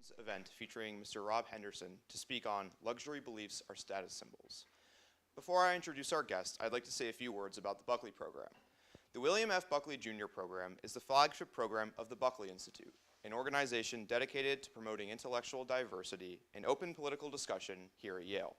Afternoon's event featuring Mr. Rob Henderson to speak on Luxury Beliefs Are Status Symbols. Before I introduce our guest, I'd like to say a few words about the Buckley program. The William F. Buckley Jr. program is the flagship program of the Buckley Institute, an organization dedicated to promoting intellectual diversity and open political discussion here at Yale.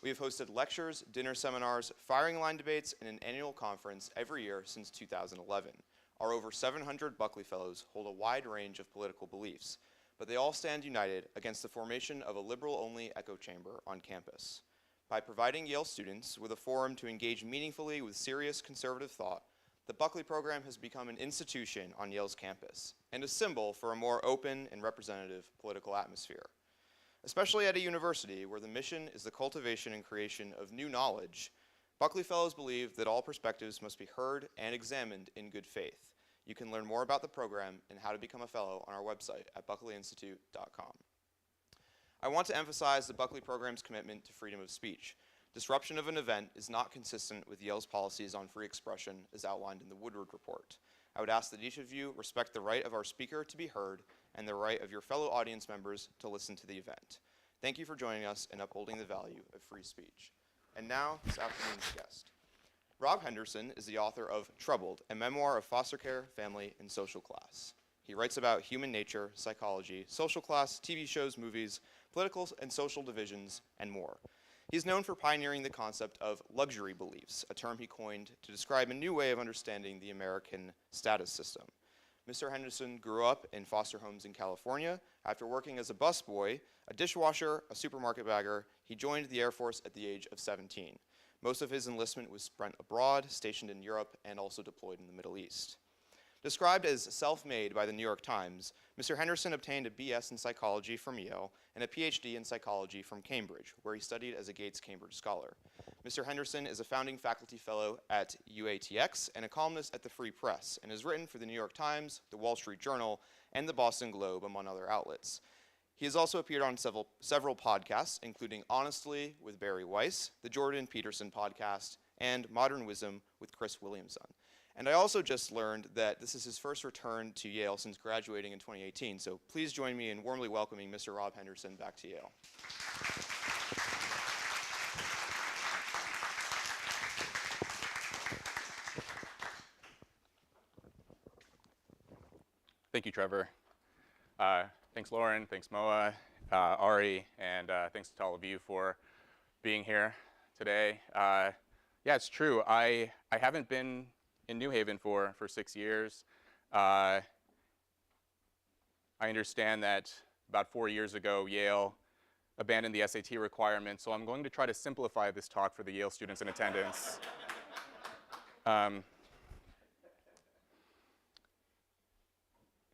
We have hosted lectures, dinner seminars, firing line debates, and an annual conference every year since 2011. Our over 700 Buckley Fellows hold a wide range of political beliefs, but they all stand united against the formation of a liberal-only echo chamber on campus. By providing Yale students with a forum to engage meaningfully with serious conservative thought, the Buckley program has become an institution on Yale's campus and a symbol for a more open and representative political atmosphere. Especially at a university where the mission is the cultivation and creation of new knowledge, Buckley Fellows believe that all perspectives must be heard and examined in good faith. You can learn more about the program and how to become a fellow on our website at buckleyinstitute.com. I want to emphasize the Buckley program's commitment to freedom of speech. Disruption of an event is not consistent with Yale's policies on free expression as outlined in the Woodward Report. I would ask that each of you respect the right of our speaker to be heard and the right of your fellow audience members to listen to the event. Thank you for joining us in upholding the value of free speech. And now, this afternoon's guest. Rob Henderson is the author of Troubled, a memoir of foster care, family, and social class. He writes about human nature, psychology, social class, TV shows, movies, political and social divisions, and more. He's known for pioneering the concept of luxury beliefs, a term he coined to describe a new way of understanding the American status system. Mr. Henderson grew up in foster homes in California. After working as a busboy, a dishwasher, a supermarket bagger, he joined the Air Force at the age of 17. Most of his enlistment was spent abroad, stationed in Europe, and also deployed in the Middle East. Described as self-made by the New York Times, Mr. Henderson obtained a BS in psychology from Yale and a PhD in psychology from Cambridge, where he studied as a Gates Cambridge Scholar. Mr. Henderson is a founding faculty fellow at UATX and a columnist at the Free Press, and has written for the New York Times, the Wall Street Journal, and the Boston Globe, among other outlets. He has also appeared on several podcasts, including Honestly with Barry Weiss, the Jordan Peterson podcast, and Modern Wisdom with Chris Williamson. And I also just learned that this is his first return to Yale since graduating in 2018, so please join me in warmly welcoming Mr. Rob Henderson back to Yale. Thank you, Trevor. Thanks, Lauren. Thanks, Moa, Ari, and thanks to all of you for being here today. Yeah, it's true. I haven't been in New Haven for 6 years. I understand that about 4 years ago, Yale abandoned the SAT requirement, so I'm going to try to simplify this talk for the Yale students in attendance.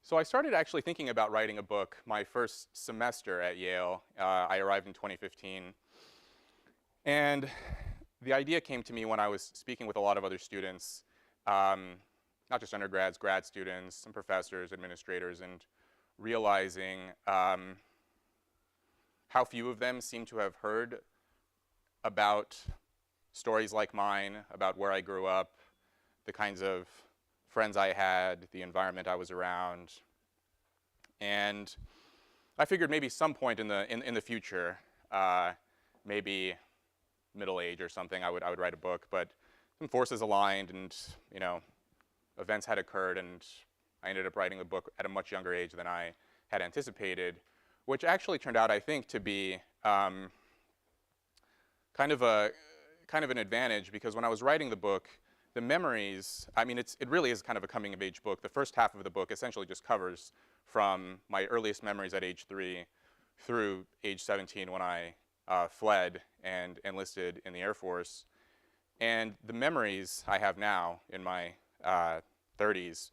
So I started actually thinking about writing a book my first semester at Yale. I arrived in 2015. And the idea came to me when I was speaking with a lot of other students, not just undergrads, grad students, some professors, administrators, and realizing how few of them seem to have heard about stories like mine, about where I grew up, the kinds of friends I had, the environment I was around. And I figured maybe some point in the future, maybe middle age or something, I would write a book. But some forces aligned, and events had occurred, and I ended up writing the book at a much younger age than I had anticipated, which actually turned out, I think, to be kind of an advantage, because when I was writing the book, the memories, I mean, it really is kind of a coming-of-age book. The first half of the book essentially just covers from my earliest memories at age 3 through age 17 when I fled and enlisted in the Air Force. And the memories I have now in my 30s,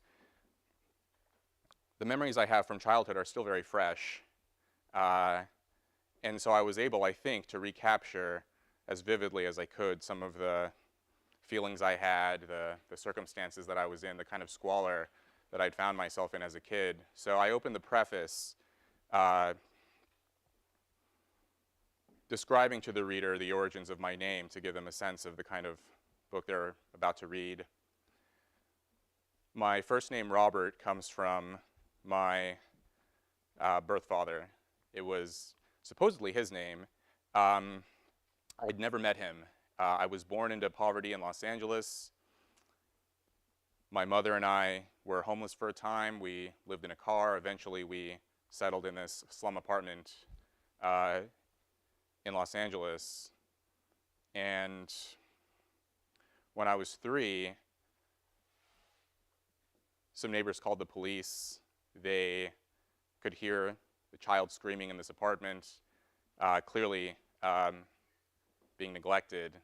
the memories I have from childhood are still very fresh. And so I was able, I think, to recapture as vividly as I could some of the feelings I had, the circumstances that I was in, the kind of squalor that I'd found myself in as a kid. So I opened the preface describing to the reader the origins of my name to give them a sense of the kind of book they're about to read. My first name, Robert, comes from my birth father. It was supposedly his name. I'd never met him. I was born into poverty in Los Angeles. My mother and I were homeless for a time. We lived in a car. Eventually, we settled in this slum apartment in Los Angeles. And when I was 3, some neighbors called the police. They could hear the child screaming in this apartment, clearly being neglected.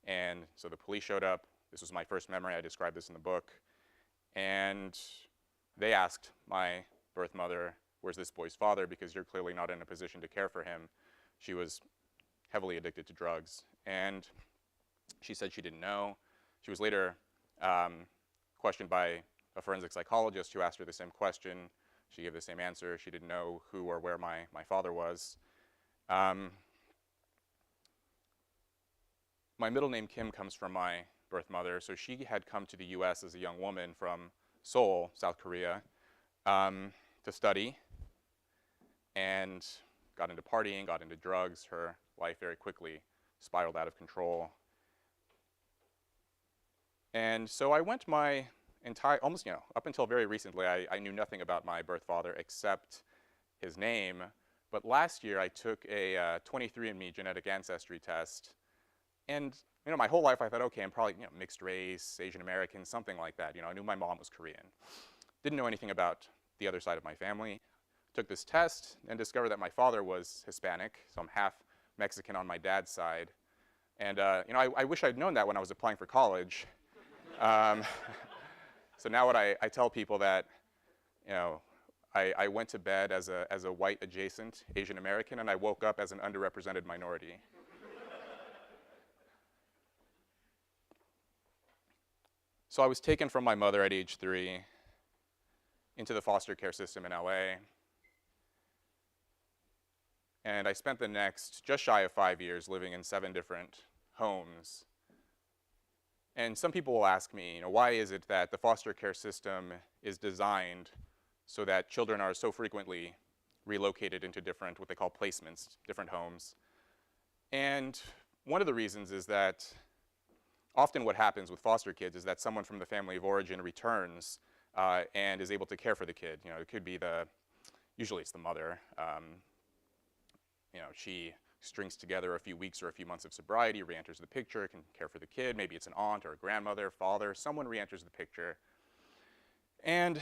And so the police showed up. This was my first memory. I described this in the book. And they asked my birth mother, "Where's this boy's father? Because you're clearly not in a position to care for him." She was heavily addicted to drugs. And she said she didn't know. She was later questioned by a forensic psychologist who asked her the same question. She gave the same answer. She didn't know who or where my father was. My middle name, Kim, comes from my birth mother. So she had come to the US as a young woman from Seoul, South Korea, to study, and got into partying, got into drugs. Her life very quickly spiraled out of control. And so I went my almost, up until very recently, I knew nothing about my birth father except his name. But last year I took a 23andMe genetic ancestry test. And my whole life I thought, okay, I'm probably mixed race, Asian American, something like that. I knew my mom was Korean. Didn't know anything about the other side of my family. Took this test and discovered that my father was Hispanic, so I'm half Mexican on my dad's side. And I wish I'd known that when I was applying for college. So now what I tell people that, I went to bed as a white adjacent Asian American, and I woke up as an underrepresented minority. So I was taken from my mother at age 3 into the foster care system in LA. And I spent the next just shy of 5 years living in 7 different homes. And some people will ask me, why is it that the foster care system is designed so that children are so frequently relocated into different, what they call placements, different homes? And one of the reasons is that often what happens with foster kids is that someone from the family of origin returns and is able to care for the kid. It could be usually it's the mother. She strings together a few weeks or a few months of sobriety, re-enters the picture, can care for the kid. Maybe it's an aunt or a grandmother, father, someone re-enters the picture. And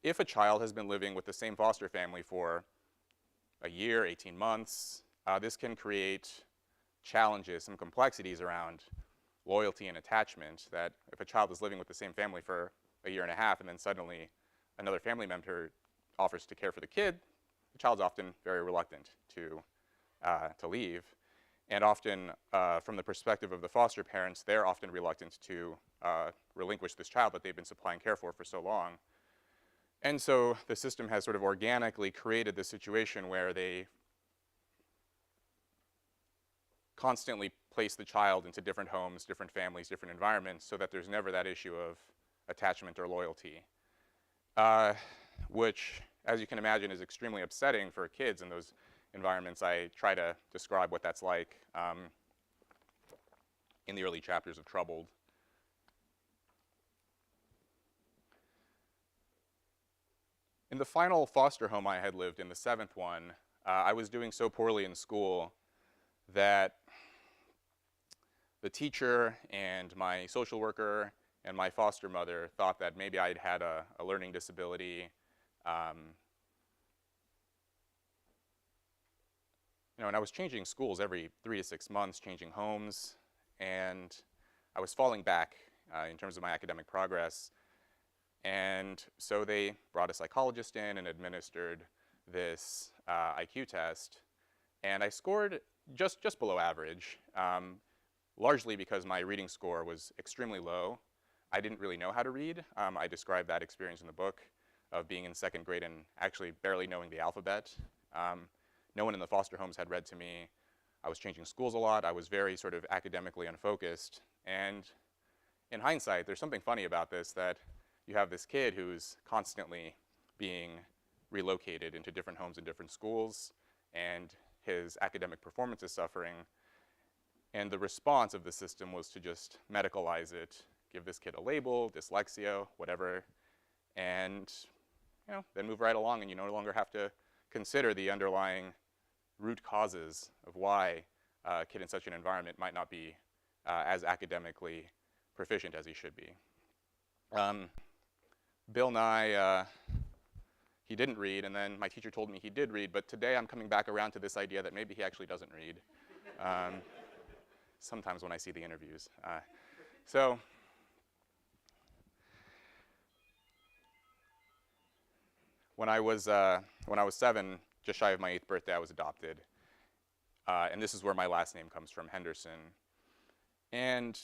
if a child has been living with the same foster family for a year, 18 months, this can create challenges, some complexities around loyalty and attachment, that if a child is living with the same family for a year and a half and then suddenly another family member offers to care for the kid, the child's often very reluctant to leave. And often, from the perspective of the foster parents, they're often reluctant to relinquish this child that they've been supplying care for so long. And so the system has sort of organically created this situation where they constantly place the child into different homes, different families, different environments, so that there's never that issue of attachment or loyalty, which, as you can imagine, is extremely upsetting for kids in those environments. I try to describe what that's like in the early chapters of Troubled. In the final foster home I had lived in, the 7th one, I was doing so poorly in school that the teacher and my social worker and my foster mother thought that maybe I'd had a learning disability. And I was changing schools every 3 to 6 months, changing homes, and I was falling back in terms of my academic progress. And so they brought a psychologist in and administered this IQ test, and I scored just below average, largely because my reading score was extremely low. I didn't really know how to read. I described that experience in the book of being in 2nd grade and actually barely knowing the alphabet. No one in the foster homes had read to me. I was changing schools a lot. I was very sort of academically unfocused. And in hindsight, there's something funny about this, that you have this kid who's constantly being relocated into different homes and different schools, and his academic performance is suffering. And the response of the system was to just medicalize it, give this kid a label, dyslexia, whatever, and then move right along, and you no longer have to consider the underlying root causes of why a kid in such an environment might not be as academically proficient as he should be. Bill Nye, he didn't read, and then my teacher told me he did read, but today I'm coming back around to this idea that maybe he actually doesn't read. Sometimes when I see the interviews. So when I was 7, just shy of my 8th birthday, I was adopted. And this is where my last name comes from, Henderson. And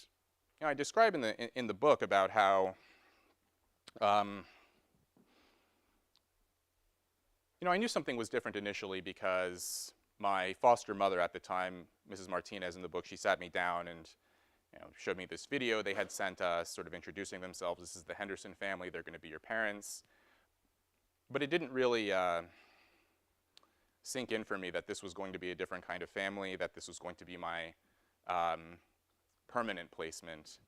I describe in the book about how I knew something was different initially because my foster mother at the time, Mrs. Martinez, in the book, she sat me down and showed me this video they had sent us, sort of introducing themselves. This is the Henderson family. They're going to be your parents. But it didn't really sink in for me that this was going to be a different kind of family, that this was going to be my permanent placement,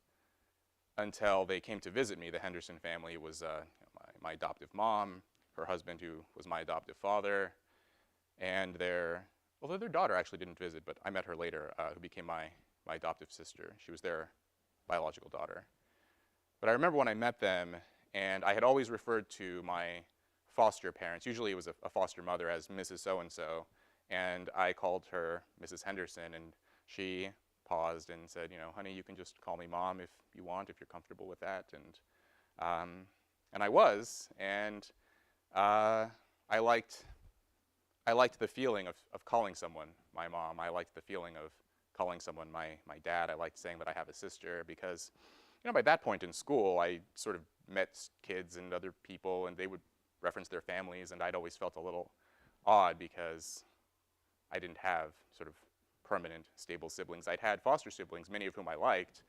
until they came to visit me. The Henderson family was my adoptive mom, her husband, who was my adoptive father, and although their daughter actually didn't visit, but I met her later, who became my adoptive sister. She was their biological daughter. But I remember when I met them, and I had always referred to my foster parents, usually it was a foster mother, as Mrs. So-and-so, and I called her Mrs. Henderson, and she paused and said, honey, you can just call me Mom if you want, if you're comfortable with that. And I was, and I liked the feeling of calling someone my mom. I liked the feeling of calling someone my dad. I liked saying that I have a sister because, by that point in school, I sort of met kids and other people, and they would reference their families, and I'd always felt a little odd because I didn't have sort of permanent, stable siblings. I'd had foster siblings, many of whom I liked,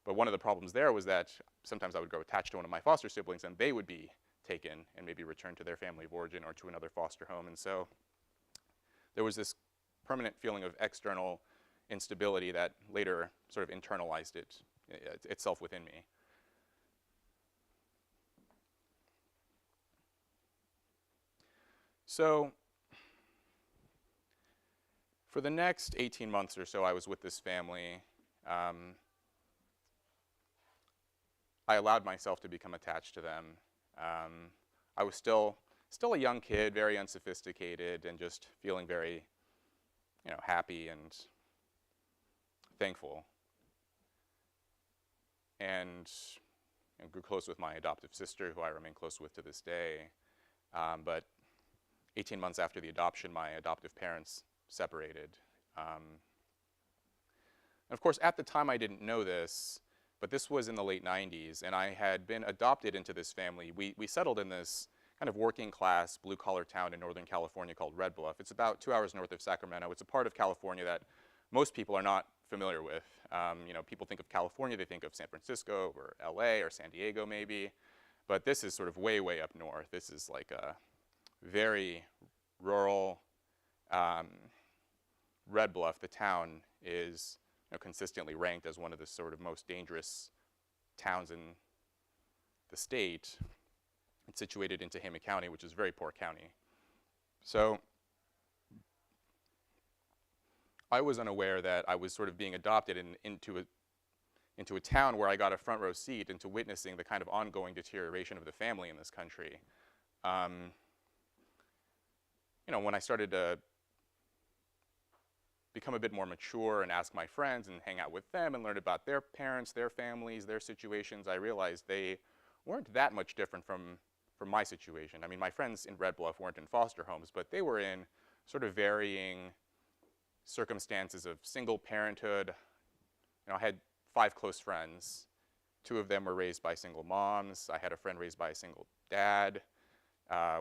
but one of the problems there was that sometimes I would grow attached to one of my foster siblings, and they would be taken and maybe returned to their family of origin or to another foster home. And so there was this permanent feeling of external instability that later sort of internalized itself within me. So for the next 18 months or so, I was with this family. I allowed myself to become attached to them. I was still a young kid, very unsophisticated, and just feeling very, happy and thankful. And grew close with my adoptive sister, who I remain close with to this day. But 18 months after the adoption, my adoptive parents separated. And of course, at the time, I didn't know this, but this was in the late 90s, and I had been adopted into this family. We settled in this kind of working class, blue-collar town in Northern California called Red Bluff. It's about 2 hours north of Sacramento. It's a part of California that most people are not familiar with. People think of California, they think of San Francisco or LA or San Diego maybe, but this is sort of way, way up north. This is like a very rural. Red Bluff, the town, is consistently ranked as one of the sort of most dangerous towns in the state. It's situated in Tehama County, which is a very poor county. So I was unaware that I was sort of being adopted into a town where I got a front row seat into witnessing the kind of ongoing deterioration of the family in this country. When I started to become a bit more mature and ask my friends and hang out with them and learn about their parents, their families, their situations, I realized they weren't that much different from my situation. I mean, my friends in Red Bluff weren't in foster homes, but they were in sort of varying circumstances of single parenthood. I had 5 close friends. 2 of them were raised by single moms. I had a friend raised by a single dad.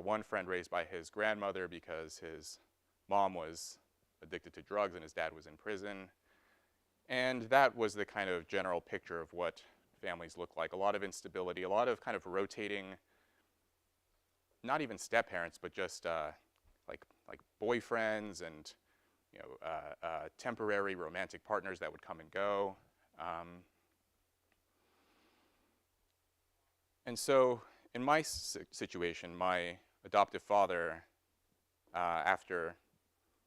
One friend raised by his grandmother because his mom was addicted to drugs and his dad was in prison. And that was the kind of general picture of what families look like. A lot of instability, a lot of kind of rotating, not even step parents, but just like like boyfriends and temporary romantic partners that would come and go. And so in my situation, my adoptive father, after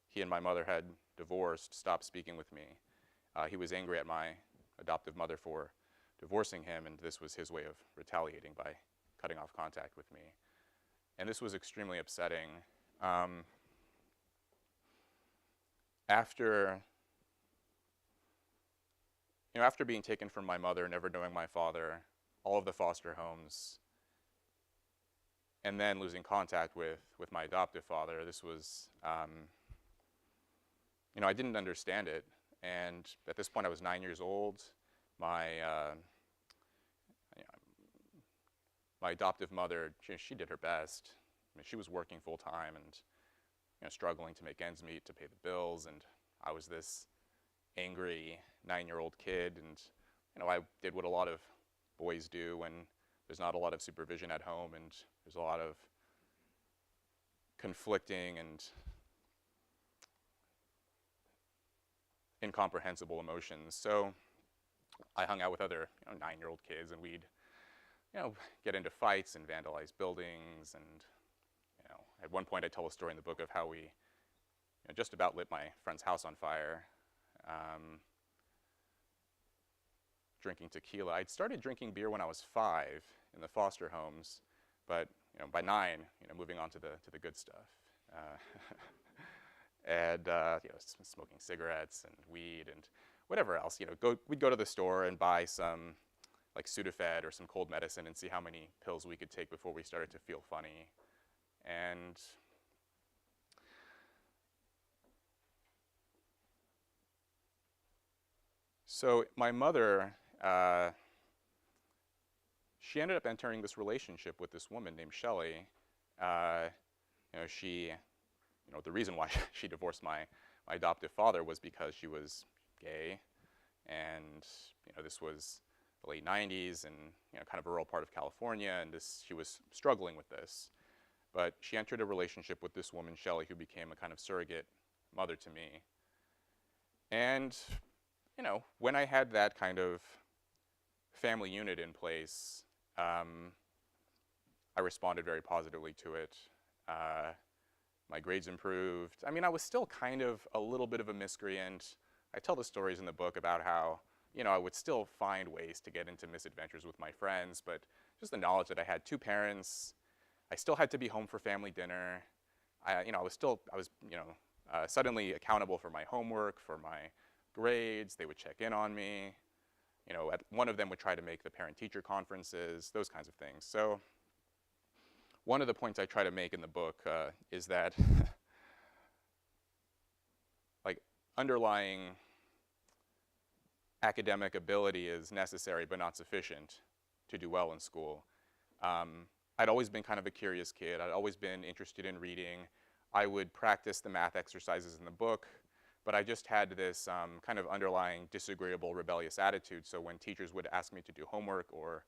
he and my mother had divorced, stopped speaking with me. He was angry at my adoptive mother for divorcing him, and this was his way of retaliating by cutting off contact with me. And this was extremely upsetting. After being taken from my mother, never knowing my father, all of the foster homes, and then losing contact with my adoptive father, this was, I didn't understand it. And at this point, I was 9 years old. My adoptive mother, she did her best. I mean, she was working full time and struggling to make ends meet, to pay the bills, and I was this angry 9-year-old kid, and I did what a lot of boys do when there's not a lot of supervision at home, and there's a lot of conflicting and incomprehensible emotions. So I hung out with other 9-year-old kids, and we'd get into fights and vandalize buildings. And at one point I tell a story in the book of how we just about lit my friend's house on fire, drinking tequila. I'd started drinking beer when I was 5 in the foster homes, but by 9, moving on to the good stuff. And smoking cigarettes and weed and whatever else. We'd go to the store and buy some like Sudafed or some cold medicine and see how many pills we could take before we started to feel funny. And so my mother, she ended up entering this relationship with this woman named Shelley. The reason why she divorced my adoptive father was because she was gay, and this was the late 90s and kind of a rural part of California, and she was struggling with this. But she entered a relationship with this woman, Shelley, who became a kind of surrogate mother to me. And when I had that kind of family unit in place, I responded very positively to it. My grades improved. I mean, I was still kind of a little bit of a miscreant. I tell the stories in the book about how, I would still find ways to get into misadventures with my friends, but just the knowledge that I had 2 parents, I still had to be home for family dinner. I was suddenly accountable for my homework, for my grades. They would check in on me. One of them would try to make the parent-teacher conferences, those kinds of things. So one of the points I try to make in the book is that like underlying academic ability is necessary but not sufficient to do well in school. I'd always been kind of a curious kid. I'd always been interested in reading. I would practice the math exercises in the book, but I just had this kind of underlying disagreeable, rebellious attitude. So when teachers would ask me to do homework, or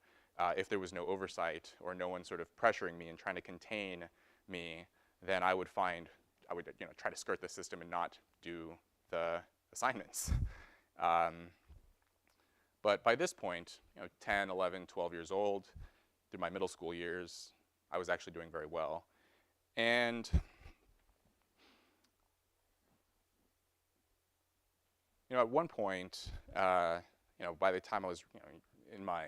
if there was no oversight or no one sort of pressuring me and trying to contain me, then I would try to skirt the system and not do the assignments. But by this point, 10, 11, 12 years old, through my middle school years, I was actually doing very well. And at one point, by the time I was in my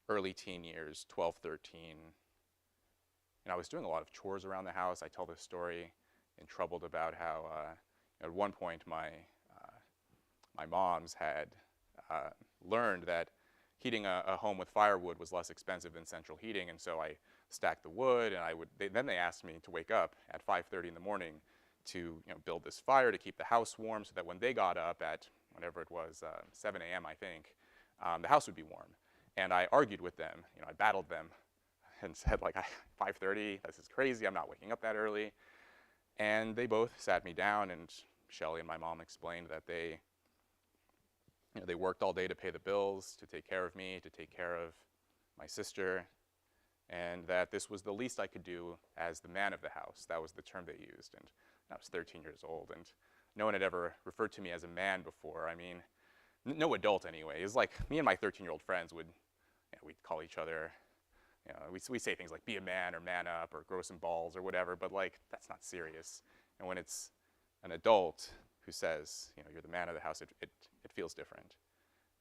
early teen years, 12, 13, I was doing a lot of chores around the house. I tell this story in Troubled about how at one point my moms had learned that heating a home with firewood was less expensive than central heating, and so I stacked the wood, and then they asked me to wake up at 5:30 in the morning to build this fire to keep the house warm, so that when they got up at whatever it was, 7 a.m. I think, the house would be warm. And I argued with them. I battled them and said, 5:30, this is crazy. I'm not waking up that early. And they both sat me down, and Shelley and my mom explained that they worked all day to pay the bills, to take care of me, to take care of my sister. and that this was the least I could do as the man of the house. That was the term they used, and I was 13 years old, and no one had ever referred to me as a man before. I mean, no adult anyway. It was like me and my 13-year-old friends would, we'd call each other, we say things like be a man or man up or grow some balls or whatever, but like that's not serious. And when it's an adult who says, you're the man of the house, it feels different.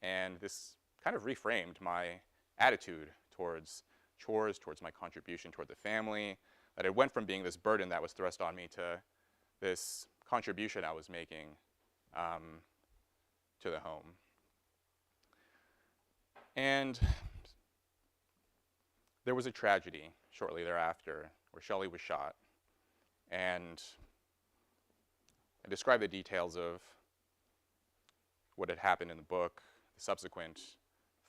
And this kind of reframed my attitude towards chores, towards my contribution toward the family, that it went from being this burden that was thrust on me to this contribution I was making to the home. And there was a tragedy shortly thereafter where Shelley was shot. And I describe the details of what had happened in the book, the subsequent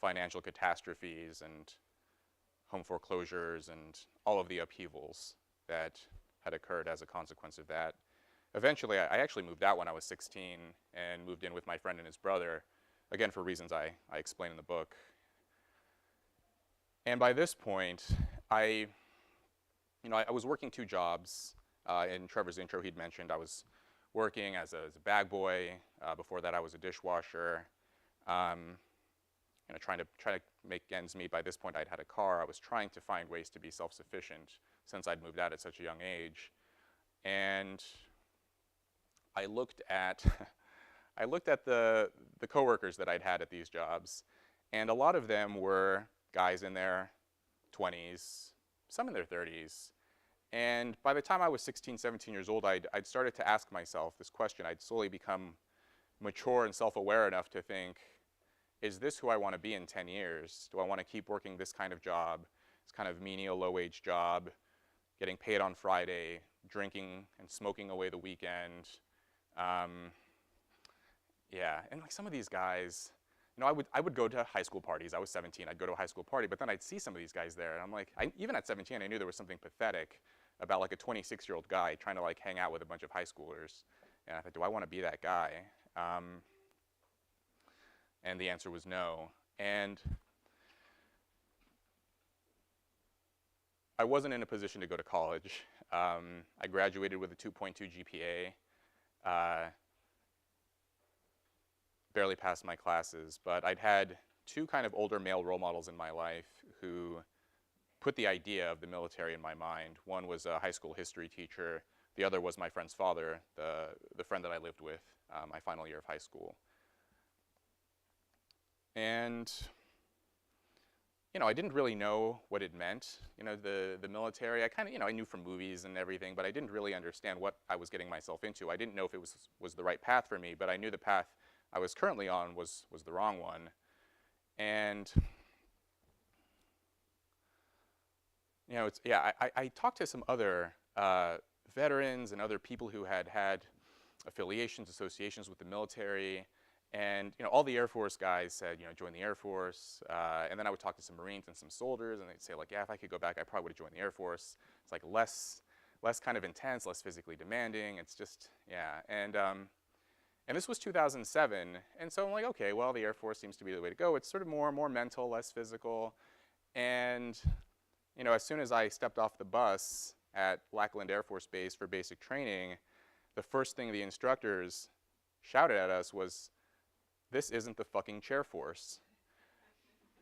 financial catastrophes and home foreclosures and all of the upheavals that had occurred as a consequence of that. Eventually, I actually moved out when I was 16 and moved in with my friend and his brother, again for reasons I explain in the book. And by this point, I was working 2 jobs. In Trevor's intro, he'd mentioned I was working as a bag boy. Before that, I was a dishwasher. Trying to make ends meet. By this point, I'd had a car. I was trying to find ways to be self-sufficient since I'd moved out at such a young age. And I looked at the coworkers that I'd had at these jobs, and a lot of them were guys in their 20s, some in their 30s. And by the time I was 16, 17 years old, I'd started to ask myself this question. I'd slowly become mature and self-aware enough to think, is this who I want to be in 10 years? Do I want to keep working this kind of job, this kind of menial, low-wage job, getting paid on Friday, drinking and smoking away the weekend? And like some of these guys, I would go to high school parties. I was 17. I'd go to a high school party, but then I'd see some of these guys there, and I'm like, even at 17, I knew there was something pathetic about like a 26-year-old guy trying to like hang out with a bunch of high schoolers. And I thought, do I want to be that guy? And the answer was no. And I wasn't in a position to go to college. I graduated with a 2.2 GPA. Barely passed my classes, but I'd had 2 kind of older male role models in my life who put the idea of the military in my mind. One was a high school history teacher. The other was my friend's father, the friend that I lived with my final year of high school. And I didn't really know what it meant, the military. I kind of, I knew from movies and everything, but I didn't really understand what I was getting myself into. I didn't know if it was the right path for me, but I knew the path I was currently on was the wrong one. And I talked to some other veterans and other people who had had affiliations, associations with the military, and all the Air Force guys said, join the Air Force. And then I would talk to some Marines and some soldiers, and they'd say, like, yeah, if I could go back, I probably would have joined the Air Force. It's like less kind of intense, less physically demanding. It's just, yeah. And this was 2007, and so I'm like, okay, well, the Air Force seems to be the way to go. It's sort of more mental, less physical. And as soon as I stepped off the bus at Lackland Air Force Base for basic training, the first thing the instructors shouted at us was, "This isn't the fucking chair force."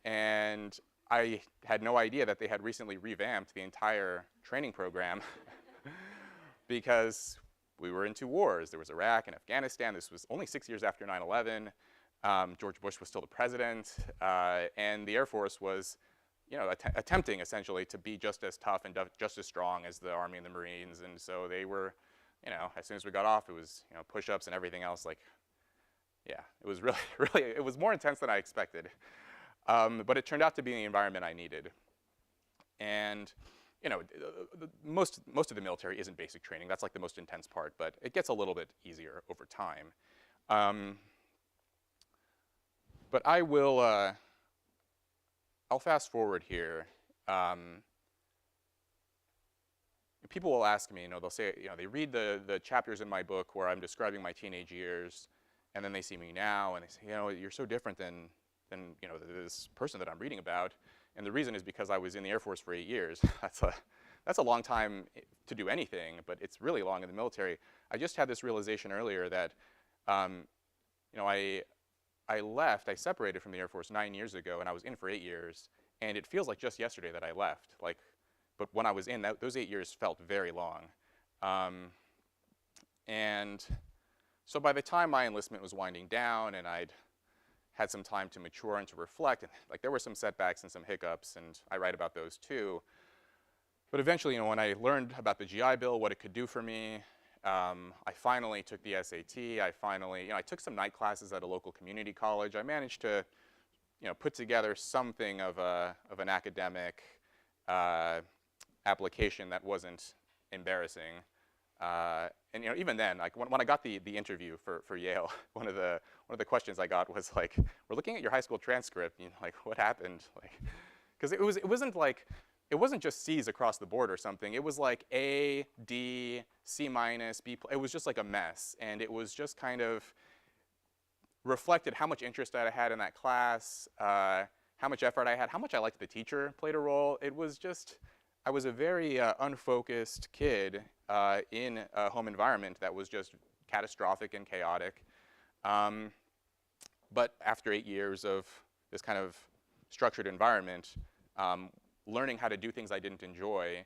And I had no idea that they had recently revamped the entire training program because we were in 2 wars. There was Iraq and Afghanistan. This was only 6 years after 9/11. George Bush was still the president, and the Air Force was, attempting essentially to be just as tough and just as strong as the Army and the Marines. And so they were, as soon as we got off, it was, push-ups and everything else. Like, yeah, it was really, it was more intense than I expected. But it turned out to be the environment I needed. And most of the military isn't basic training. That's like the most intense part, but it gets a little bit easier over time. But I'll fast forward here. People will ask me, they'll say, they read the chapters in my book where I'm describing my teenage years, and then they see me now, and they say, you're so different than this person that I'm reading about. And the reason is because I was in the Air Force for 8 years. That's a long time to do anything, but it's really long in the military. I just had this realization earlier that, you know, I separated from the Air Force 9 years ago, and I was in for 8 years, and it feels like just yesterday that I left. But when I was in, those 8 years felt very long. And so by the time my enlistment was winding down and I'd had some time to mature and to reflect, and there were some setbacks and some hiccups, and I write about those too. But eventually, you know, when I learned about the GI Bill, what it could do for me, I finally took the SAT. I took some night classes at a local community college. I managed to, you know, put together something of an academic application that wasn't embarrassing. And, you know, even then, like when I got the interview for Yale, one of the questions I got was like, "We're looking at your high school transcript. You know, like, what happened?" Like, because it wasn't just C's across the board or something. It was like A, D, C minus, B. It was just like a mess, and it was just kind of reflected how much interest I had in that class, how much effort I had, how much I liked the teacher played a role. It was just, I was a very unfocused kid in a home environment that was just catastrophic and chaotic. But after 8 years of this kind of structured environment, learning how to do things I didn't enjoy,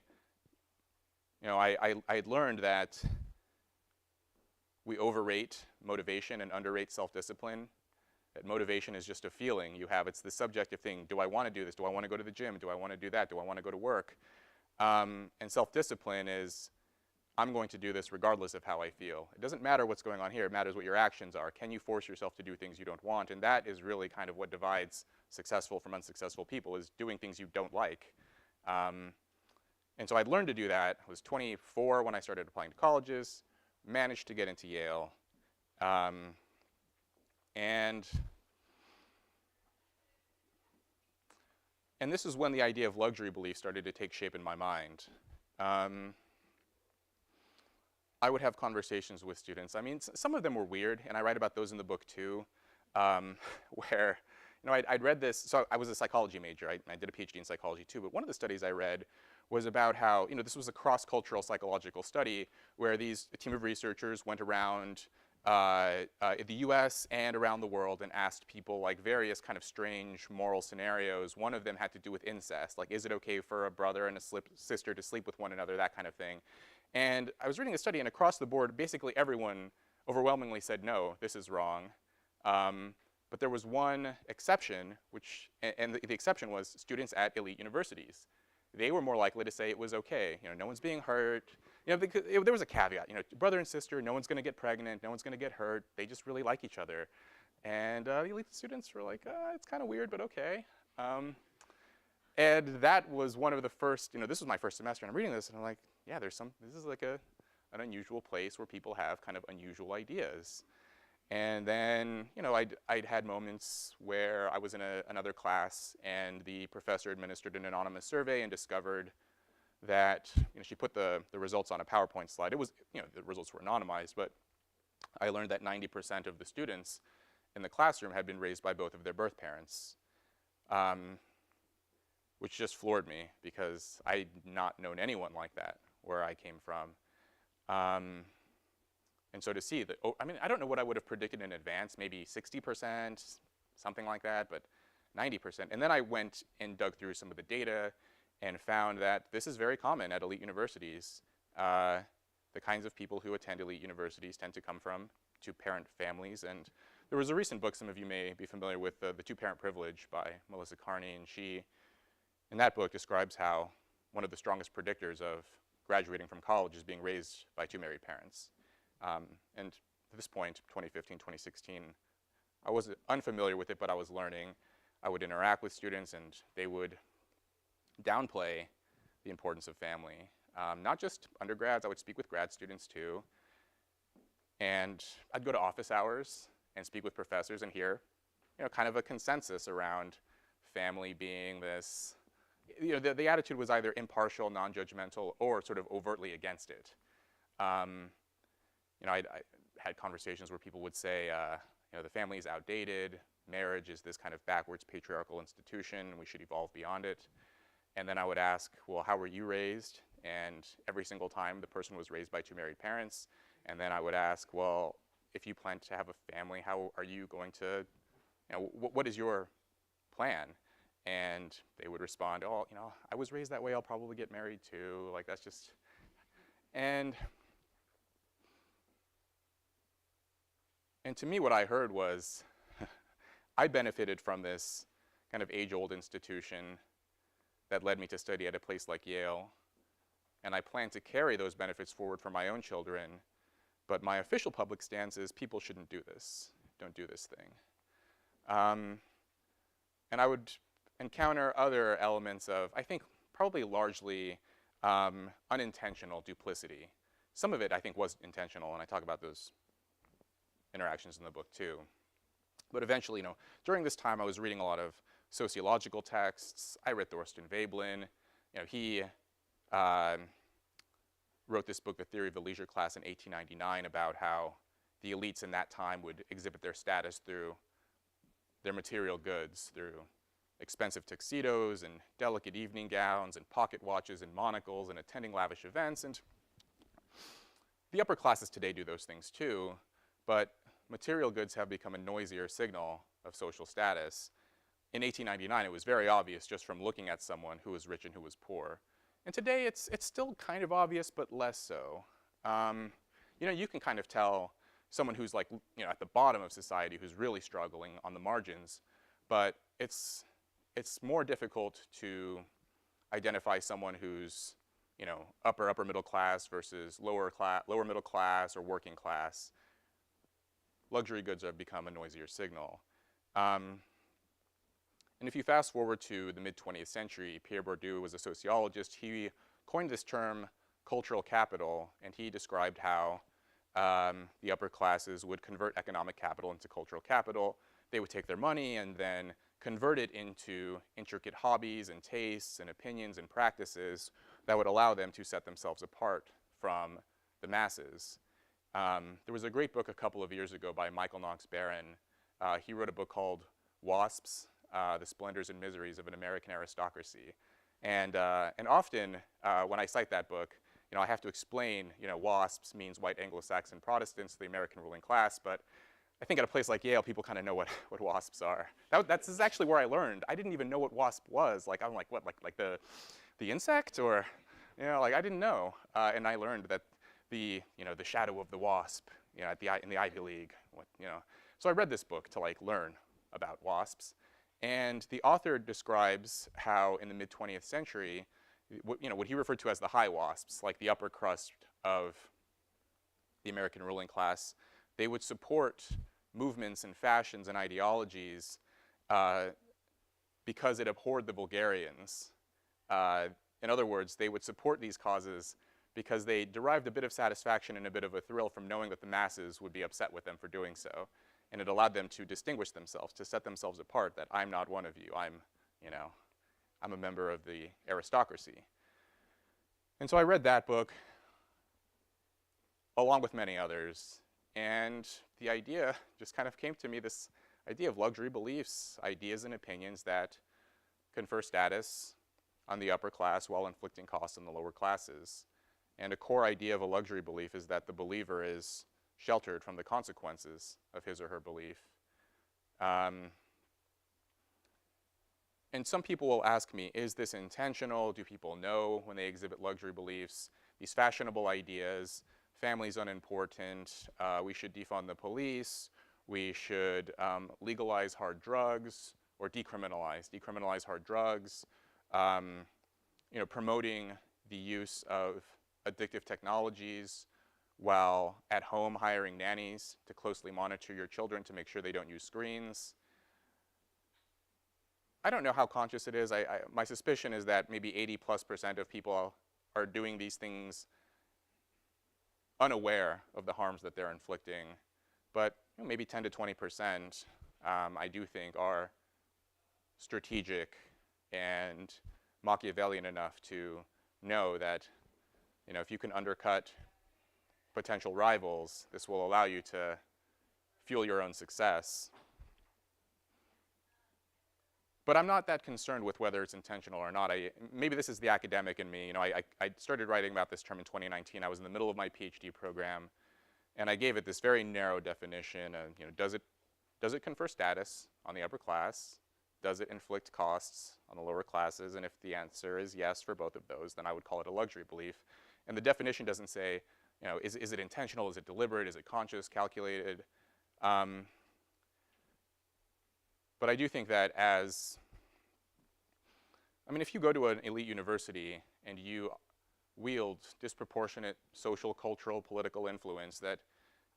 you know, I learned that we overrate motivation and underrate self-discipline. That motivation is just a feeling you have. It's the subjective thing. Do I want to do this? Do I want to go to the gym? Do I want to do that? Do I want to go to work? And self-discipline is, I'm going to do this regardless of how I feel. It doesn't matter what's going on here. It matters what your actions are. Can you force yourself to do things you don't want? And that is really kind of what divides successful from unsuccessful people, is doing things you don't like. And so I'd learned to do that. I was 24 when I started applying to colleges, managed to get into Yale. And this is when the idea of luxury belief started to take shape in my mind. I would have conversations with students. I mean, some of them were weird, and I write about those in the book too, where, you know, I'd read this. So I was a psychology major. I did a PhD in psychology too, but one of the studies I read was about how, you know, this was a cross-cultural psychological study where a team of researchers went around the US and around the world and asked people like various kind of strange moral scenarios. One of them had to do with incest, like, is it okay for a brother and a sister to sleep with one another, that kind of thing. And I was reading a study, and across the board, basically everyone overwhelmingly said, no, this is wrong. But there was one exception, and the exception was students at elite universities. They were more likely to say it was okay. You know, no one's being hurt. You know, because there was a caveat. You know, brother and sister, no one's going to get pregnant, no one's going to get hurt. They just really like each other. And the elite students were like, it's kind of weird, but okay. And that was one of the first, you know, this was my first semester, and I'm reading this, and I'm like, yeah, this is like an unusual place where people have kind of unusual ideas. And then, you know, I'd had moments where I was in another class, and the professor administered an anonymous survey and discovered that, you know, she put the results on a PowerPoint slide. It was, you know, the results were anonymized, but I learned that 90% of the students in the classroom had been raised by both of their birth parents, which just floored me because I'd not known anyone like that where I came from. And so to see that, I mean, I don't know what I would have predicted in advance, maybe 60%, something like that, but 90%. And then I went and dug through some of the data and found that this is very common at elite universities. The kinds of people who attend elite universities tend to come from two-parent families. And there was a recent book, some of you may be familiar with, The Two-Parent Privilege by Melissa Carney, and she, in that book, describes how one of the strongest predictors of graduating from college is being raised by two married parents. And at this point, 2015, 2016, I was unfamiliar with it, but I was learning. I would interact with students, and they would downplay the importance of family. Not just undergrads, I would speak with grad students too. And I'd go to office hours and speak with professors and hear, you know, kind of a consensus around family being this, you know, the attitude was either impartial, non-judgmental, or sort of overtly against it. You know, I had conversations where people would say, you know, the family is outdated, marriage is this kind of backwards patriarchal institution and we should evolve beyond it. And then I would ask, well, how were you raised? And every single time the person was raised by two married parents. And then I would ask, well, if you plan to have a family, how are you going to, what is your plan? And they would respond, oh, I was raised that way, I'll probably get married too. Like, that's just, and to me what I heard was, I benefited from this kind of age-old institution that led me to study at a place like Yale. And I plan to carry those benefits forward for my own children. But my official public stance is people shouldn't do this. Don't do this thing. And I would encounter other elements of, I think, probably largely unintentional duplicity. Some of it, I think, was intentional, and I talk about those interactions in the book, too. But eventually, during this time, I was reading a lot of sociological texts. I read Thorstein Veblen. He wrote this book, The Theory of the Leisure Class, in 1899, about how the elites in that time would exhibit their status through their material goods, through expensive tuxedos and delicate evening gowns and pocket watches and monocles and attending lavish events. And the upper classes today do those things too, but material goods have become a noisier signal of social status. In 1899, it was very obvious just from looking at someone who was rich and who was poor. And today, it's still kind of obvious, but less so. You can kind of tell someone who's like, at the bottom of society who's really struggling on the margins, but it's more difficult to identify someone who's, upper middle class versus lower middle class or working class. Luxury goods have become a noisier signal. And if you fast forward to the mid-20th century, Pierre Bourdieu was a sociologist. He coined this term cultural capital, and he described how the upper classes would convert economic capital into cultural capital. They would take their money and then convert it into intricate hobbies and tastes and opinions and practices that would allow them to set themselves apart from the masses. There was a great book a couple of years ago by Michael Knox Barron. He wrote a book called Wasps, The Splendors and Miseries of an American Aristocracy. And often when I cite that book, I have to explain, WASPs means white Anglo-Saxon Protestants, the American ruling class, but I think at a place like Yale, people kind of know what WASPs are. This is actually where I learned. I didn't even know what WASP was. Like, I'm like, what, like the insect? Or, I didn't know. And I learned that the shadow of the wasp, in the Ivy League, So I read this book to learn about wasps. And the author describes how in the mid-20th century, what he referred to as the high wasps, like the upper crust of the American ruling class, they would support movements and fashions and ideologies because it abhorred the vulgarians. In other words, they would support these causes because they derived a bit of satisfaction and a bit of a thrill from knowing that the masses would be upset with them for doing so. And it allowed them to distinguish themselves, to set themselves apart, that I'm not one of you. I'm a member of the aristocracy. And so I read that book along with many others. And the idea just kind of came to me, this idea of luxury beliefs, ideas and opinions that confer status on the upper class while inflicting costs on the lower classes. And a core idea of a luxury belief is that the believer is sheltered from the consequences of his or her belief. And some people will ask me, is this intentional? Do people know when they exhibit luxury beliefs? These fashionable ideas, family's unimportant, we should defund the police, we should legalize hard drugs, or decriminalize hard drugs, promoting the use of addictive technologies while at home hiring nannies to closely monitor your children to make sure they don't use screens. I don't know how conscious it is. My suspicion is that maybe 80+% of people are doing these things unaware of the harms that they're inflicting. But maybe 10 to 20%, I do think, are strategic and Machiavellian enough to know that if you can undercut potential rivals, this will allow you to fuel your own success. But I'm not that concerned with whether it's intentional or not. Maybe this is the academic in me. I started writing about this term in 2019. I was in the middle of my PhD program, and I gave it this very narrow definition of, does it confer status on the upper class? Does it inflict costs on the lower classes? And if the answer is yes for both of those, then I would call it a luxury belief. And the definition doesn't say, is it intentional? Is it deliberate? Is it conscious, calculated? But I do think that if you go to an elite university and you wield disproportionate social, cultural, political influence, that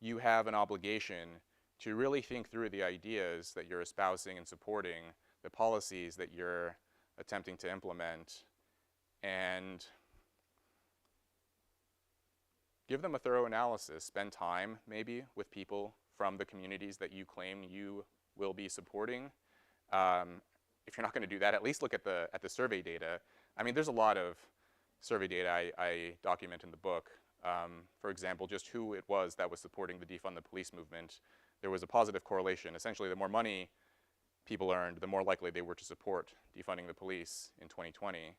you have an obligation to really think through the ideas that you're espousing and supporting, the policies that you're attempting to implement, and give them a thorough analysis. Spend time, maybe, with people from the communities that you claim you will be supporting. If you're not going to do that, at least look at the survey data. There's a lot of survey data I document in the book. For example, just who it was that was supporting the defund the police movement. There was a positive correlation. Essentially, the more money people earned, the more likely they were to support defunding the police in 2020.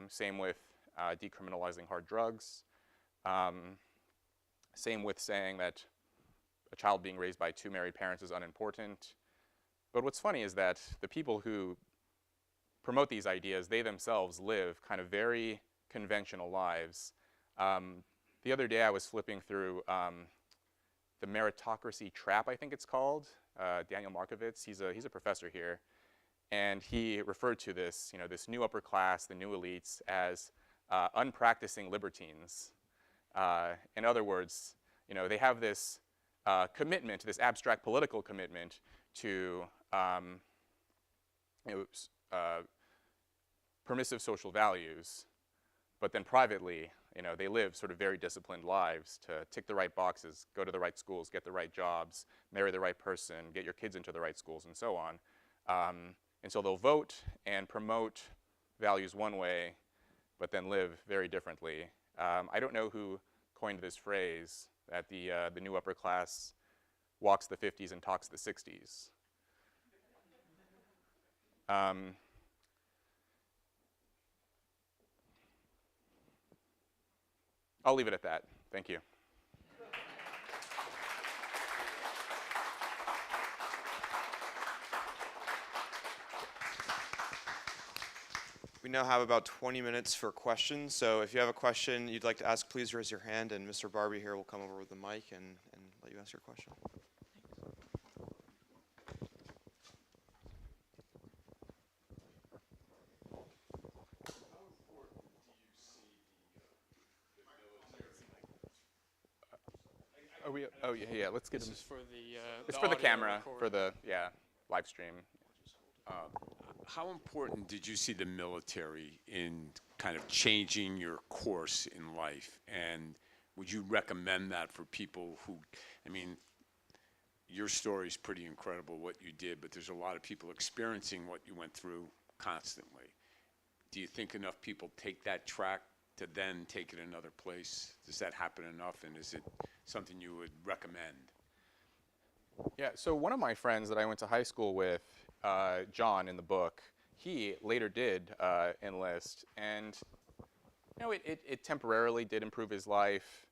Same with decriminalizing hard drugs. Same with saying that a child being raised by two married parents is unimportant. But what's funny is that the people who promote these ideas, they themselves live kind of very conventional lives. The other day I was flipping through the Meritocracy Trap, I think it's called. Daniel Markovits, he's a professor here. And he referred to this, this new upper class, the new elites, as unpracticing libertines. In other words, they have this commitment, this abstract political commitment to permissive social values, but then privately, they live sort of very disciplined lives to tick the right boxes, go to the right schools, get the right jobs, marry the right person, get your kids into the right schools, and so on. And so they'll vote and promote values one way, but then live very differently. I don't know who coined this phrase, that the new upper class walks the 50s and talks the 60s. I'll leave it at that. Thank you. We now have about 20 minutes for questions. So if you have a question you'd like to ask, please raise your hand, and Mr. Barbie here will come over with the mic and let you ask your question. Yeah, let's get This him. is for the It's for the audio camera, recording. for the, live stream. How important did you see the military in kind of changing your course in life? And would you recommend that for people who, your story is pretty incredible, what you did, but there's a lot of people experiencing what you went through constantly. Do you think enough people take that track to then take it another place? Does that happen enough, and is it something you would recommend? Yeah, so one of my friends that I went to high school with, John in the book, he later did enlist, and it temporarily did improve his life,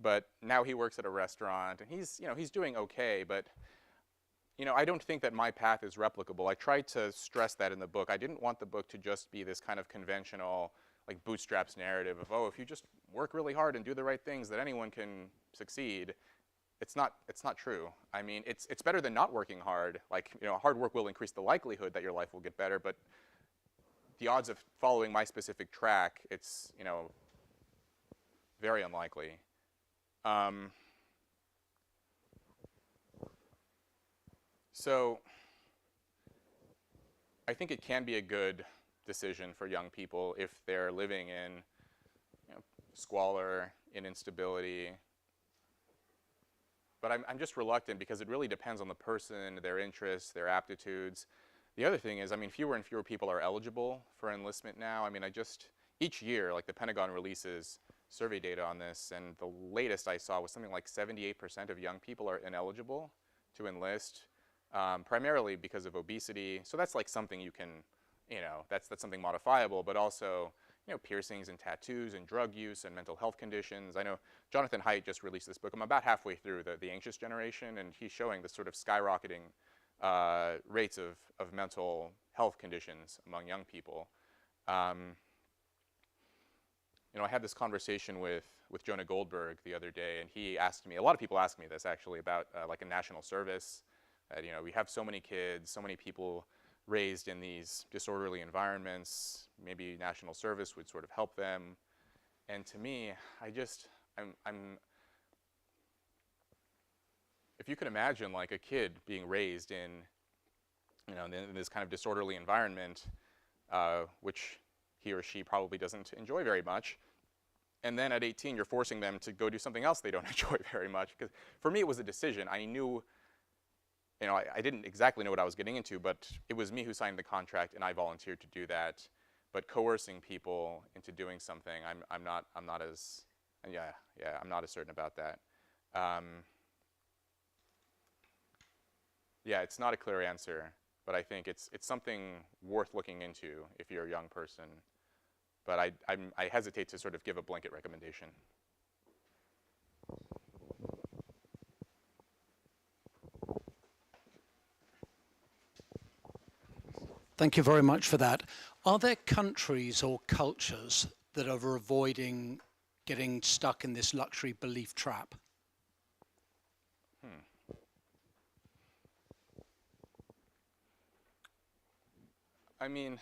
but now he works at a restaurant, and he's doing okay, but I don't think that my path is replicable. I tried to stress that in the book. I didn't want the book to just be this kind of conventional, like, bootstraps narrative of, if you just work really hard and do the right things, that anyone can succeed. It's not true. It's better than not working hard. Hard work will increase the likelihood that your life will get better, but the odds of following my specific track, it's, very unlikely. So I think it can be a good decision for young people if they're living in squalor, in instability. But I'm just reluctant because it really depends on the person, their interests, their aptitudes. The other thing is, fewer and fewer people are eligible for enlistment now. Each year, the Pentagon releases survey data on this, and the latest I saw was something like 78% of young people are ineligible to enlist. primarily because of obesity. So that's like something you can, that's something modifiable, but also, piercings and tattoos and drug use and mental health conditions. I know Jonathan Haidt just released this book. I'm about halfway through the Anxious Generation, and he's showing this sort of skyrocketing rates of mental health conditions among young people. I had this conversation with Jonah Goldberg the other day, and he asked me, a lot of people ask me this actually, about like a national service. We have so many kids, so many people raised in these disorderly environments. Maybe national service would sort of help them. And to me, if you can imagine like a kid being raised in this kind of disorderly environment, which he or she probably doesn't enjoy very much, and then at 18 you're forcing them to go do something else they don't enjoy very much. Because for me it was a decision. I knew, I didn't exactly know what I was getting into, but it was me who signed the contract and I volunteered to do that. But coercing people into doing something, I'm not as certain about that. Yeah, it's not a clear answer, but I think it's something worth looking into if you're a young person. But I hesitate to sort of give a blanket recommendation. Thank you very much for that. Are there countries or cultures that are avoiding getting stuck in this luxury belief trap? I mean,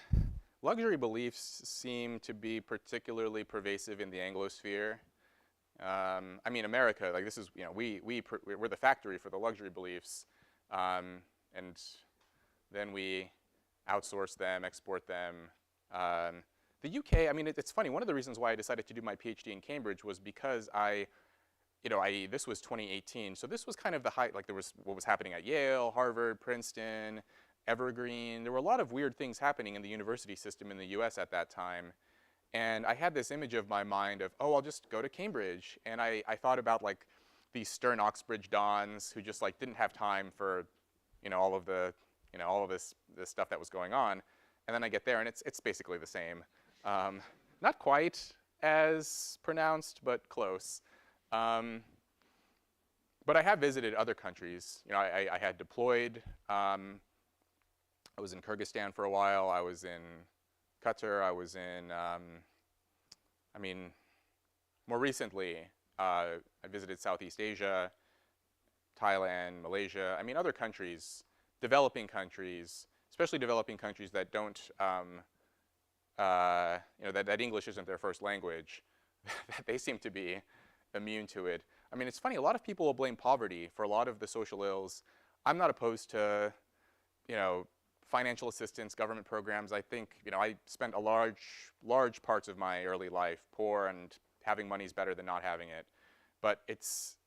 luxury beliefs seem to be particularly pervasive in the Anglosphere. I mean, America, like this is, we're the factory for the luxury beliefs, and then we outsource them, export them. The UK, I mean, it's funny. One of the reasons why I decided to do my PhD in Cambridge was because this was 2018, so this was kind of the height, like there was what was happening at Yale, Harvard, Princeton, Evergreen. There were a lot of weird things happening in the university system in the US at that time. And I had this image of my mind of, oh, I'll just go to Cambridge. And I thought about like these stern Oxbridge dons who just like didn't have time for, all of this stuff that was going on. And then I get there and it's basically the same. Not quite as pronounced, but close. But I have visited other countries. I had deployed. I was in Kyrgyzstan for a while. I was in Qatar. I was in, more recently, I visited Southeast Asia, Thailand, Malaysia. I mean, other countries, developing countries, especially developing countries that don't, that English isn't their first language. They seem to be immune to it. I mean, it's funny, a lot of people will blame poverty for a lot of the social ills. I'm not opposed to, financial assistance, government programs. I think, I spent a large parts of my early life poor, and having money is better than not having it. But it's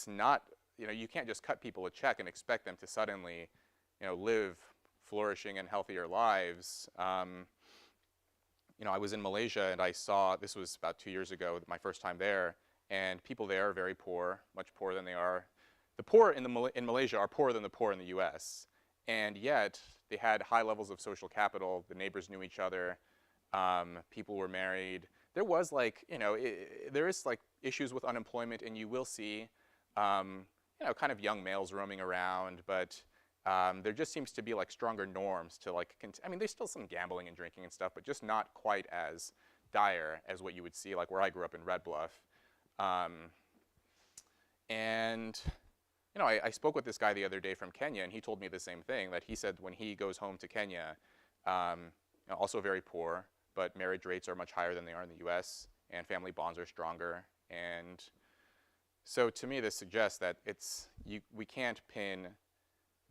not, you can't just cut people a check and expect them to suddenly, live flourishing and healthier lives. I was in Malaysia and I saw, this was about 2 years ago, my first time there, and people there are very poor, much poorer than they are. The poor in Malaysia are poorer than the poor in the US. And yet, they had high levels of social capital. The neighbors knew each other. People were married. There was like, there is like issues with unemployment, and you will see, kind of young males roaming around. But there just seems to be like stronger norms to like, there's still some gambling and drinking and stuff, but just not quite as dire as what you would see like where I grew up in Red Bluff. I spoke with this guy the other day from Kenya, and he told me the same thing, that he said when he goes home to Kenya, also very poor, but marriage rates are much higher than they are in the US, and family bonds are stronger. And so to me, this suggests that we can't pin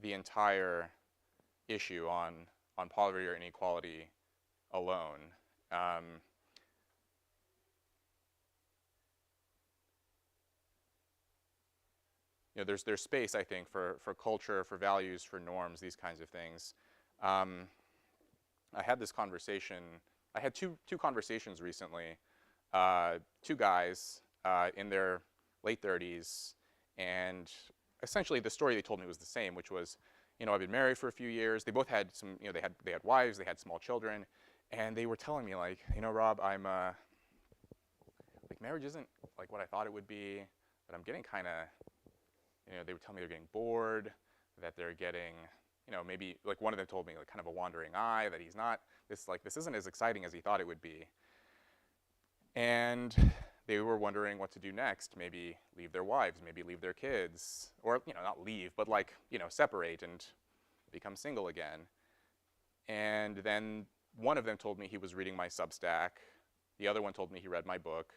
the entire issue on poverty or inequality alone. There's space, I think, for culture, for values, for norms, these kinds of things. I had this conversation. I had two conversations recently. Two guys in their late 30s, and essentially the story they told me was the same, which was, I've been married for a few years. They both had some, they had wives, they had small children, and they were telling me like, Rob, I'm like marriage isn't like what I thought it would be, but I'm getting kind of, they were telling me they're getting bored, that they're getting, maybe like one of them told me like kind of a wandering eye, that he's not, this isn't as exciting as he thought it would be. And they were wondering what to do next, maybe leave their wives, maybe leave their kids, or, not leave, but like, separate and become single again. And then one of them told me he was reading my Substack. The other one told me he read my book.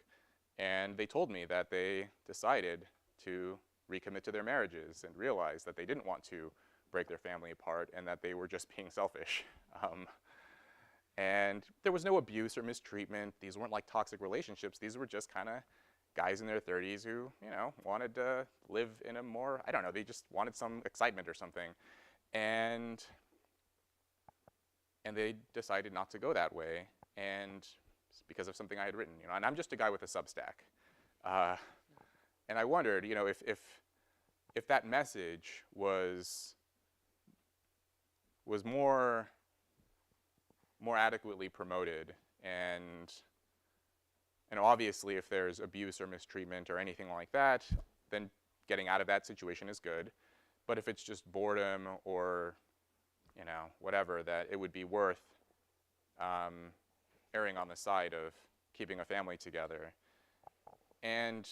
And they told me that they decided to recommit to their marriages and realized that they didn't want to break their family apart and that they were just being selfish. And there was no abuse or mistreatment. These weren't like toxic relationships. These were just kind of guys in their 30s who, wanted to live in a more, I don't know, they just wanted some excitement or something. And they decided not to go that way, and it's because of something I had written, and I'm just a guy with a Substack. And I wondered, if that message was more adequately promoted, and obviously if there's abuse or mistreatment or anything like that, then getting out of that situation is good. But if it's just boredom or whatever, that it would be worth erring on the side of keeping a family together. And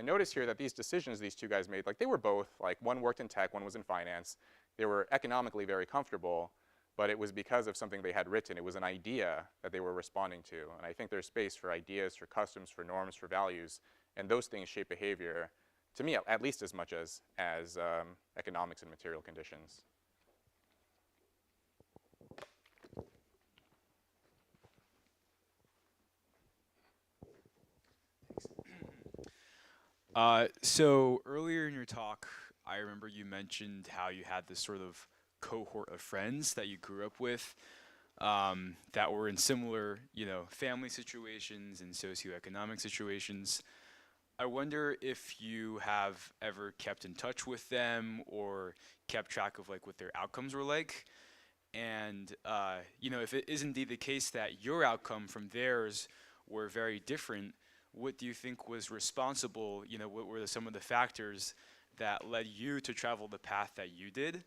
notice here that these decisions these two guys made, like they were both, like one worked in tech, one was in finance. They were economically very comfortable, but it was because of something they had written. It was an idea that they were responding to. And I think there's space for ideas, for customs, for norms, for values, and those things shape behavior, to me, at least as much as economics and material conditions. So earlier in your talk, I remember you mentioned how you had this sort of cohort of friends that you grew up with that were in similar, family situations and socioeconomic situations. I wonder if you have ever kept in touch with them or kept track of like what their outcomes were like. And, if it is indeed the case that your outcome from theirs were very different, what do you think was responsible? What were some of the factors that led you to travel the path that you did,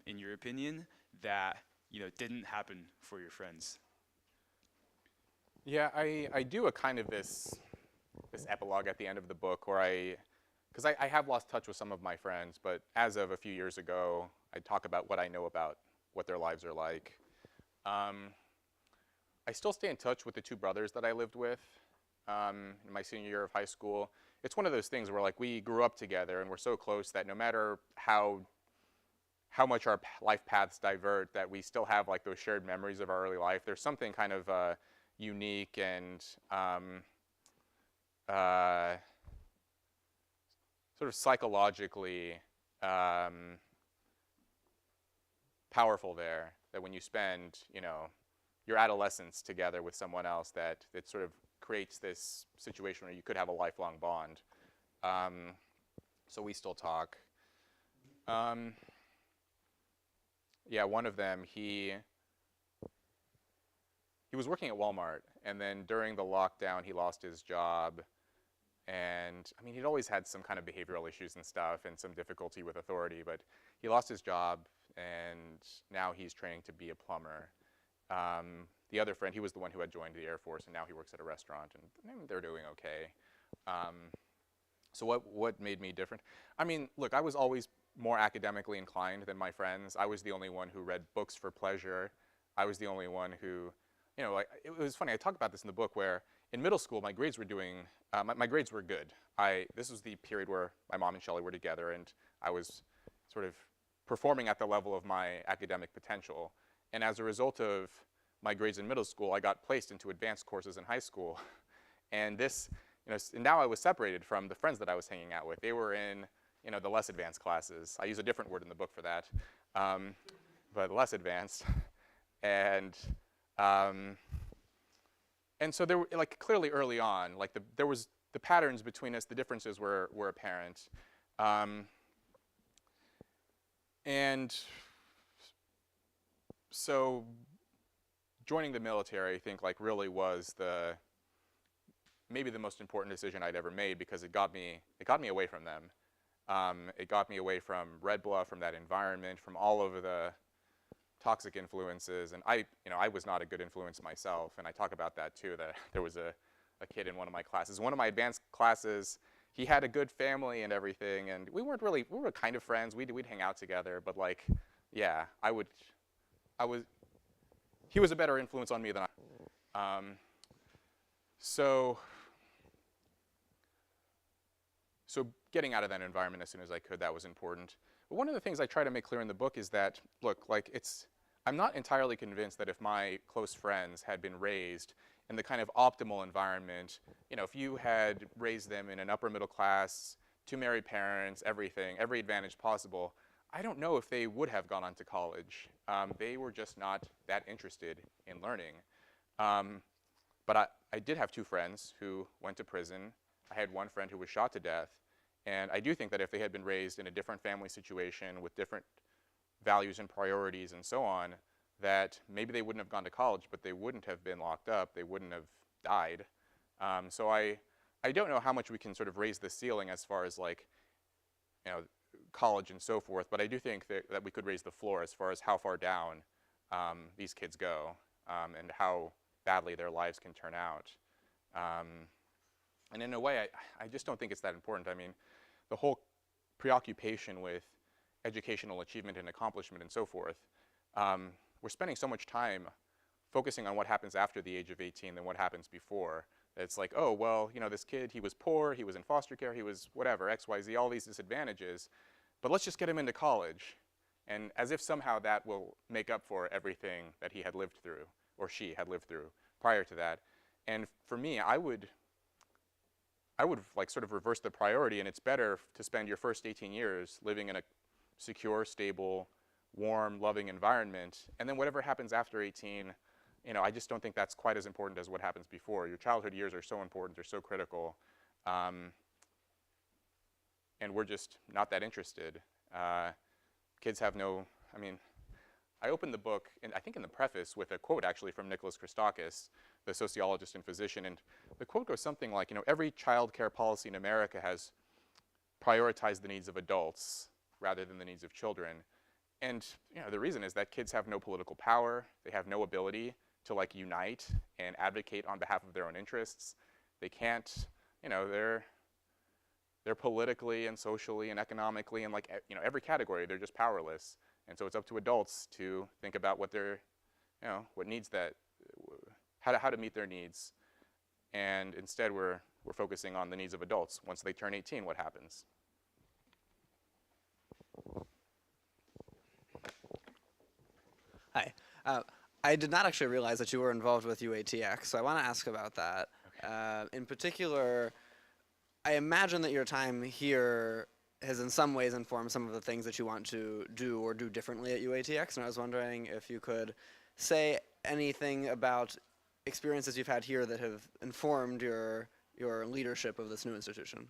in your opinion, that didn't happen for your friends? Yeah, I do a kind of this epilogue at the end of the book where because I have lost touch with some of my friends, but as of a few years ago, I talk about what I know about what their lives are like. I still stay in touch with the two brothers that I lived with in my senior year of high school. It's one of those things where like we grew up together and we're so close that no matter how much our life paths divert, that we still have like those shared memories of our early life. There's something kind of unique and sort of psychologically powerful there, that when you spend your adolescence together with someone else, that it sort of creates this situation where you could have a lifelong bond. So we still talk. Yeah, one of them, he was working at Walmart, and then during the lockdown, he lost his job. And I mean, he'd always had some kind of behavioral issues and stuff and some difficulty with authority, but he lost his job, and now he's training to be a plumber. The other friend, he was the one who had joined the Air Force, and now he works at a restaurant, and they're doing okay. So what made me different? I mean, look, I was always more academically inclined than my friends. I was the only one who read books for pleasure. I was the only one who, like, it was funny, I talk about this in the book, where in middle school, my grades were my grades were good. This was the period where my mom and Shelley were together, and I was sort of performing at the level of my academic potential. And as a result of my grades in middle school, I got placed into advanced courses in high school. And this, and now I was separated from the friends that I was hanging out with. They were in, the less advanced classes. I use a different word in the book for that, but less advanced. And so there were, like, clearly early on, like there was the patterns between us, the differences were apparent. And so joining the military, I think, like, really was maybe the most important decision I'd ever made, because it got me away from them. It got me away from Red Bluff, from that environment, from all of the toxic influences. And I was not a good influence myself, and I talk about that too, that there was a kid in one of my classes. One of my advanced classes, he had a good family and everything, and we were kind of friends. We'd hang out together, but, like, yeah, he was a better influence on me than I. So getting out of that environment as soon as I could, that was important. But one of the things I try to make clear in the book is that, look, like, I'm not entirely convinced that if my close friends had been raised in the kind of optimal environment, if you had raised them in an upper middle class, 2 married parents, everything, every advantage possible, I don't know if they would have gone on to college. They were just not that interested in learning. But I did have 2 friends who went to prison. I had one friend who was shot to death. And I do think that if they had been raised in a different family situation with different values and priorities and so on, that maybe they wouldn't have gone to college, but they wouldn't have been locked up. They wouldn't have died. So I don't know how much we can sort of raise the ceiling as far as, like, college and so forth, but I do think that we could raise the floor as far as how far down these kids go, and how badly their lives can turn out. And in a way, I just don't think it's that important. I mean, the whole preoccupation with educational achievement and accomplishment and so forth, we're spending so much time focusing on what happens after the age of 18 than what happens before. It's like, oh, well, this kid, he was poor, he was in foster care, he was whatever, X, Y, Z, all these disadvantages, but let's just get him into college. And as if somehow that will make up for everything that he had lived through, or she had lived through prior to that. And for me, I would like sort of reverse the priority, and it's better to spend your first 18 years living in a secure, stable, warm, loving environment, and then whatever happens after 18, I just don't think that's quite as important as what happens before. Your childhood years are so important, they're so critical, and we're just not that interested. Kids have no, I opened the book, and I think in the preface, with a quote actually from Nicholas Christakis, the sociologist and physician, and the quote goes something like, every child care policy in America has prioritized the needs of adults rather than the needs of children. And the reason is that kids have no political power, they have no ability to, like, unite and advocate on behalf of their own interests. They can't, they're politically and socially and economically and, like, every category, they're just powerless. And so it's up to adults to think about what their, what needs that, how to meet their needs. And instead we're focusing on the needs of adults. Once they turn 18, what happens? Hi. I did not actually realize that you were involved with UATX, so I want to ask about that. Okay. In particular, I imagine that your time here has in some ways informed some of the things that you want to do or do differently at UATX, and I was wondering if you could say anything about experiences you've had here that have informed your leadership of this new institution.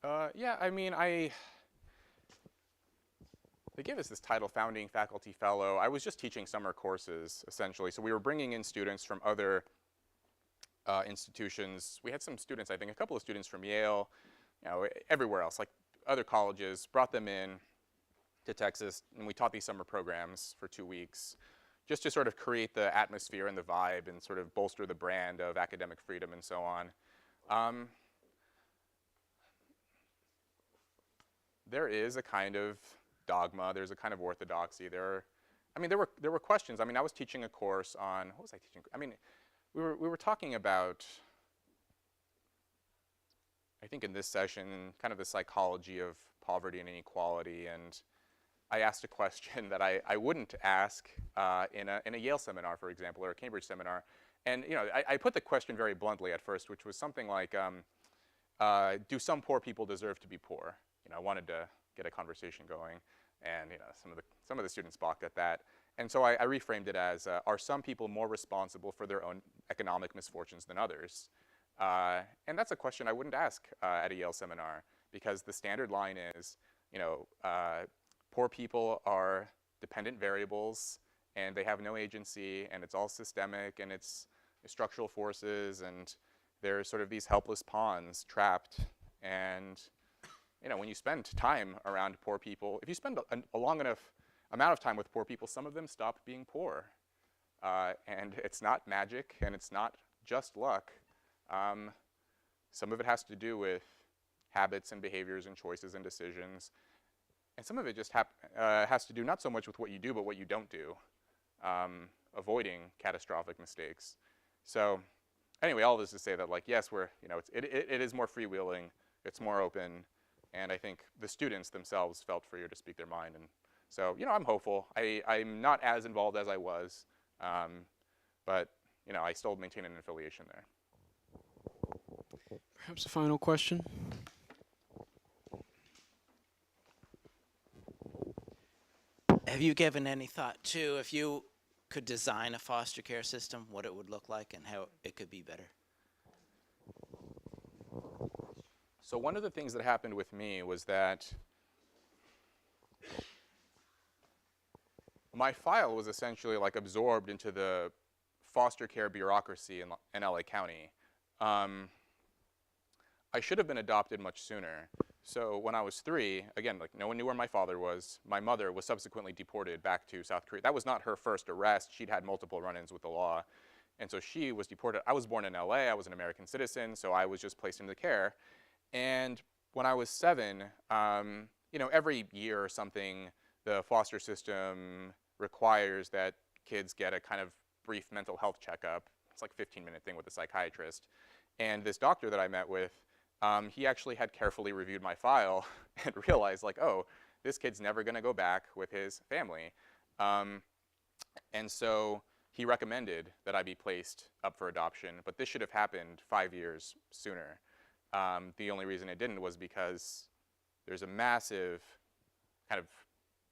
Yeah, they gave us this title, Founding Faculty Fellow. I was just teaching summer courses, essentially. So we were bringing in students from other institutions. We had some students, I think a couple of students from Yale, everywhere else, like other colleges, brought them in to Texas, and we taught these summer programs for 2 weeks, just to sort of create the atmosphere and the vibe and sort of bolster the brand of academic freedom and so on. There is a kind of dogma, there's a kind of orthodoxy. There were questions. I was teaching a course on, what was I teaching? We were talking about, I think in this session, kind of the psychology of poverty and inequality, and I asked a question that I wouldn't ask in a Yale seminar, for example, or a Cambridge seminar. And I put the question very bluntly at first, which was something like, do some poor people deserve to be poor? I wanted to get a conversation going, and some of the students balked at that. And so I reframed it as, are some people more responsible for their own economic misfortunes than others? And that's a question I wouldn't ask at a Yale seminar, because the standard line is, poor people are dependent variables, and they have no agency, and it's all systemic, and it's structural forces, and they're sort of these helpless pawns trapped. And you know, when you spend time around poor people, if you spend a long enough amount of time with poor people, some of them stop being poor. And it's not magic, and it's not just luck. Some of it has to do with habits and behaviors and choices and decisions. And some of it just has to do not so much with what you do, but what you don't do, avoiding catastrophic mistakes. So anyway, all this to say that, like, yes, it is more freewheeling, it's more open, and I think the students themselves felt freer to speak their mind. And so, you know, I'm hopeful. I'm not as involved as I was, but, you know, I still maintain an affiliation there. Perhaps a final question? Have you given any thought to, if you could design a foster care system, what it would look like and how it could be better? So one of the things that happened with me was that my file was essentially like absorbed into the foster care bureaucracy in LA County. I should have been adopted much sooner. So when I was 3, again, like, no one knew where my father was. My mother was subsequently deported back to South Korea. That was not her first arrest. She'd had multiple run-ins with the law. And so she was deported. I was born in LA. I was an American citizen, so I was just placed into care. And when I was 7, you know, every year or something, the foster system requires that kids get a kind of brief mental health checkup. It's like a 15-minute thing with a psychiatrist. And this doctor that I met with, he actually had carefully reviewed my file and realized, like, oh, this kid's never going to go back with his family. And so he recommended that I be placed up for adoption, but this should have happened 5 years sooner. The only reason it didn't was because there's a massive kind of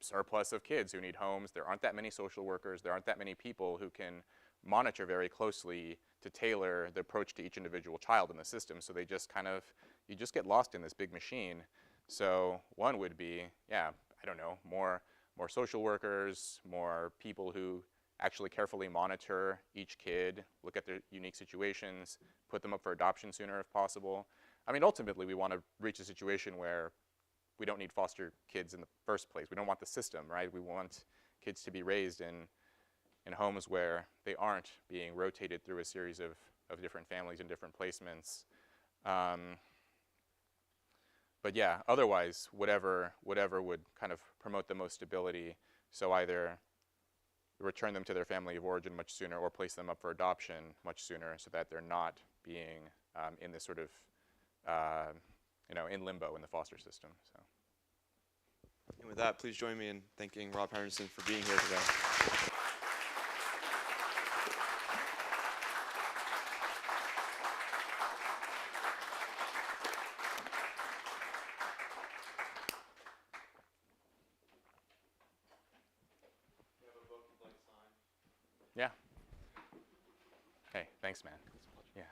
surplus of kids who need homes. There aren't that many social workers. There aren't that many people who can monitor very closely to tailor the approach to each individual child in the system. So they just kind of, you just get lost in this big machine. So one would be, yeah, I don't know, more social workers, more people who actually carefully monitor each kid, look at their unique situations, put them up for adoption sooner if possible. I mean, ultimately, we want to reach a situation where we don't need foster kids in the first place. We don't want the system, right? We want kids to be raised in homes where they aren't being rotated through a series of different families and different placements. But yeah, otherwise, whatever would kind of promote the most stability. So either return them to their family of origin much sooner or place them up for adoption much sooner so that they're not being in this sort of, you know, in limbo in the foster system. So. And with that, please join me in thanking Rob Henderson for being here today. Yeah. Hey, thanks, man. Yeah.